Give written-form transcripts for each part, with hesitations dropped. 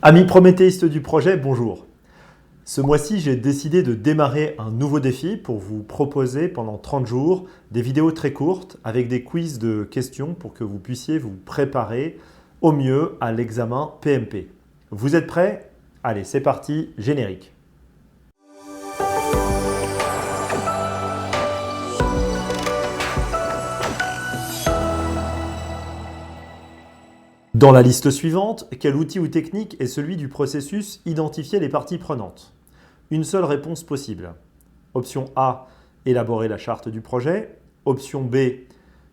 Amis prométhéistes du projet, bonjour. Ce mois-ci, j'ai décidé de démarrer un nouveau défi pour vous proposer pendant 30 jours des vidéos très courtes avec des quiz de questions pour que vous puissiez vous préparer au mieux à l'examen PMP. Vous êtes prêts? Allez, c'est parti, générique. Dans la liste suivante, quel outil ou technique est celui du processus identifier les parties prenantes? Une seule réponse possible. Option A, élaborer la charte du projet. Option B,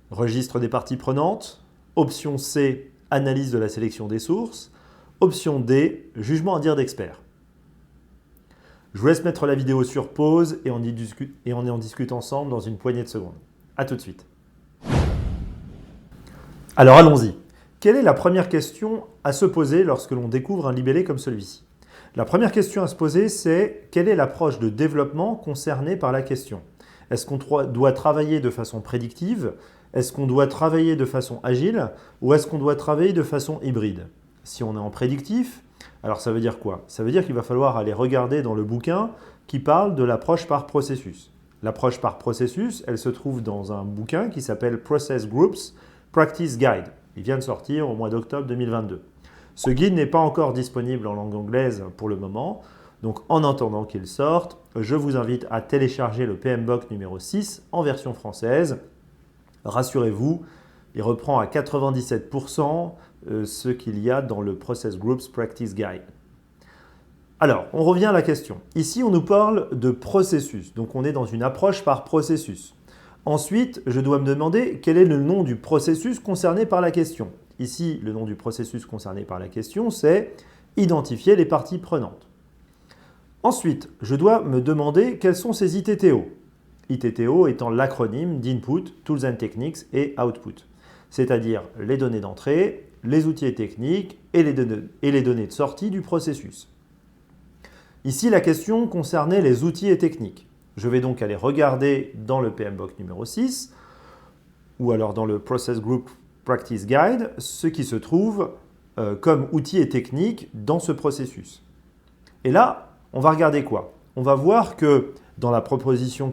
registre des parties prenantes. Option C, analyse de la sélection des sources. Option D, jugement à dire d'expert. Je vous laisse mettre la vidéo sur pause et on en discute ensemble dans une poignée de secondes. A tout de suite. Alors allons-y. Quelle est la première question à se poser lorsque l'on découvre un libellé comme celui-ci? La première question à se poser, c'est quelle est l'approche de développement concernée par la question? Est-ce qu'on doit travailler de façon prédictive? Est-ce qu'on doit travailler de façon agile? Ou est-ce qu'on doit travailler de façon hybride? Si on est en prédictif, alors ça veut dire quoi? Ça veut dire qu'il va falloir aller regarder dans le bouquin qui parle de l'approche par processus. L'approche par processus, elle se trouve dans un bouquin qui s'appelle Process Groups Practice Guide. Il vient de sortir au mois d'octobre 2022. Ce guide n'est pas encore disponible en langue anglaise pour le moment. Donc en attendant qu'il sorte, je vous invite à télécharger le PMBOK numéro 6 en version française. Rassurez-vous, il reprend à 97% ce qu'il y a dans le Process Groups Practice Guide. Alors, on revient à la question. Ici, on nous parle de processus. Donc on est dans une approche par processus. Ensuite, je dois me demander quel est le nom du processus concerné par la question. Ici, le nom du processus concerné par la question, c'est identifier les parties prenantes. Ensuite, je dois me demander quels sont ces ITTO. ITTO étant l'acronyme d'Input, Tools and Techniques et Output, c'est-à-dire les données d'entrée, les outils et techniques et les données de sortie du processus. Ici, la question concernait les outils et techniques. Je vais donc aller regarder dans le PMBOK numéro 6 ou alors dans le Process Group Practice Guide ce qui se trouve comme outils et techniques dans ce processus. Et là, on va regarder quoi? On va voir que dans la proposition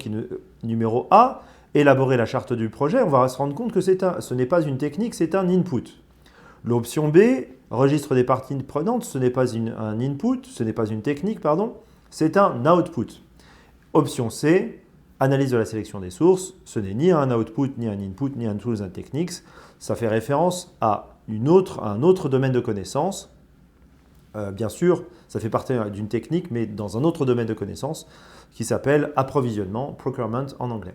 numéro A, élaborer la charte du projet, on va se rendre compte que ce n'est pas une technique, c'est un input. L'option B, registre des parties prenantes, ce n'est pas un input, ce n'est pas une technique, pardon, c'est un output. Option C, analyse de la sélection des sources, ce n'est ni un output, ni un input, ni un tools and techniques. Ça fait référence à un autre domaine de connaissance. Bien sûr, ça fait partie d'une technique, mais dans un autre domaine de connaissance qui s'appelle approvisionnement, procurement en anglais.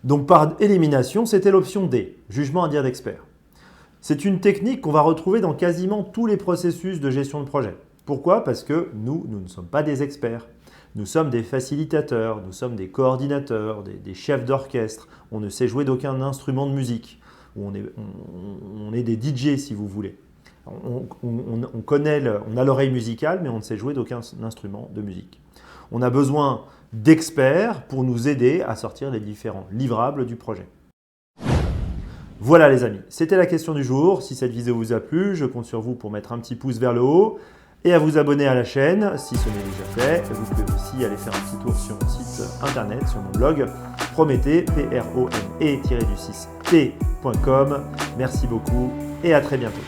Donc par élimination, c'était l'option D, jugement à dire d'expert. C'est une technique qu'on va retrouver dans quasiment tous les processus de gestion de projet. Pourquoi? Parce que nous ne sommes pas des experts. Nous sommes des facilitateurs, nous sommes des coordinateurs, des chefs d'orchestre. On ne sait jouer d'aucun instrument de musique. On est des DJ si vous voulez. On a l'oreille musicale, mais on ne sait jouer d'aucun instrument de musique. On a besoin d'experts pour nous aider à sortir les différents livrables du projet. Voilà les amis, c'était la question du jour. Si cette vidéo vous a plu, je compte sur vous pour mettre un petit pouce vers le haut et à vous abonner à la chaîne si ce n'est déjà fait. Vous pouvez aussi aller faire un petit tour sur mon site internet, sur mon blog Prométhée, prome-t-6t.com. Merci beaucoup et à très bientôt.